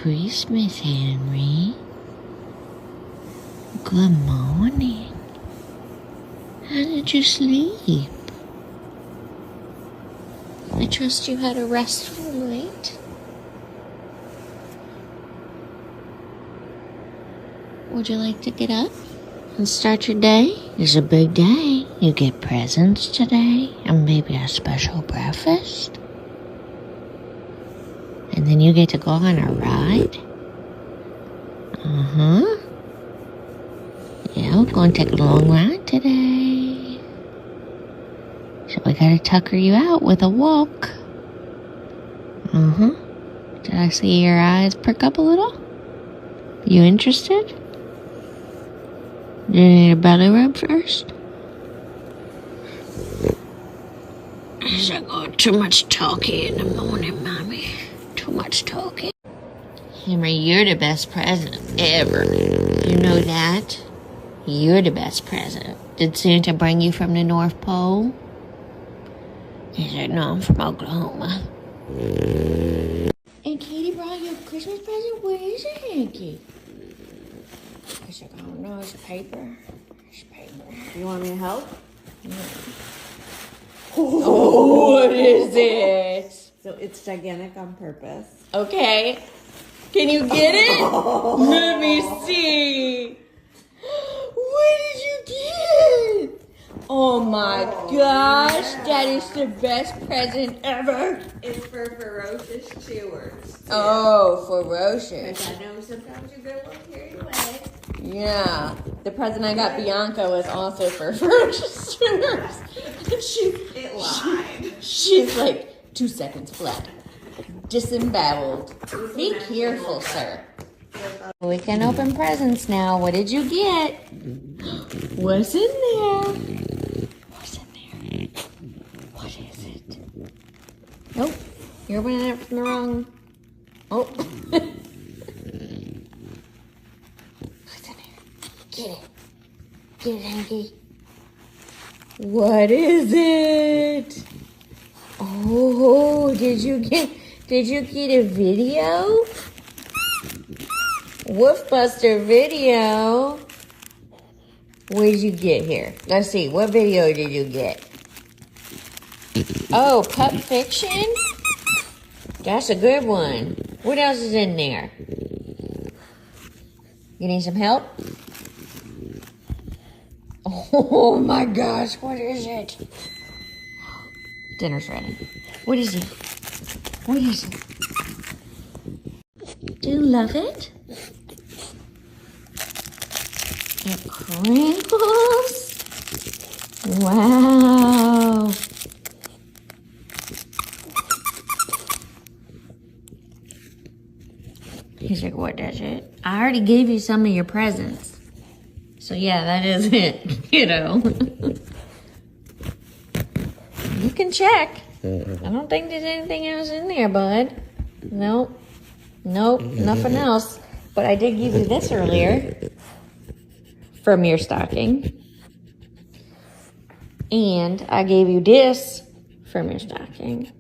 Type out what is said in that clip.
Christmas, Henry. Good morning. How did you sleep? I trust you had a restful night. Would you like to get up and start your day? It's a big day. You get presents today and maybe a special breakfast. And then you get to go on a ride. Yeah, we're going to take a long ride today. So we gotta tucker you out with a walk. Did I see your eyes perk up a little? You interested? Do you need a belly rub first? Is that going too much talking in the morning, Mommy? Too much talking. Henry, you're the best present ever. You know that? You're the best present. Did Santa bring you from the North Pole? He said, no, I'm from Oklahoma. And Katie brought you a Christmas present? Where is it, Hanky? I said, I don't know, it's paper. It's paper. You want me to help? Yeah. Oh, what is it? So it's gigantic on purpose. Okay. Can you get it? Let me see. What did you get? Oh my gosh, that is the best present ever. It's for ferocious chewers. Oh, ferocious. Because I know sometimes you get a little carried away. Yeah. The present I got Bianca was also for ferocious chewers. It lied. She's like 2 seconds flat. Disemboweled. Be careful, sir. We can open presents now. What did you get? What's in there? What's in there? What is it? Nope. You're opening it from the wrong. Oh. What's in there? Get it. Get it, Hanky. What is it? Oh, did you get a video? Woofbuster video. What did you get here? Let's see. What video did you get? Oh, Pup Fiction? That's a good one. What else is in there? You need some help? Oh my gosh, what is it? Dinner's ready. What is it? What is it? Do you love it? It crinkles. Wow. He's like, what does it? I already gave you some of your presents. So yeah, that is it, kiddo. You can check. I don't think there's anything else in there, bud. Nope, nothing else. But I did give you this earlier from your stocking. And I gave you this from your stocking.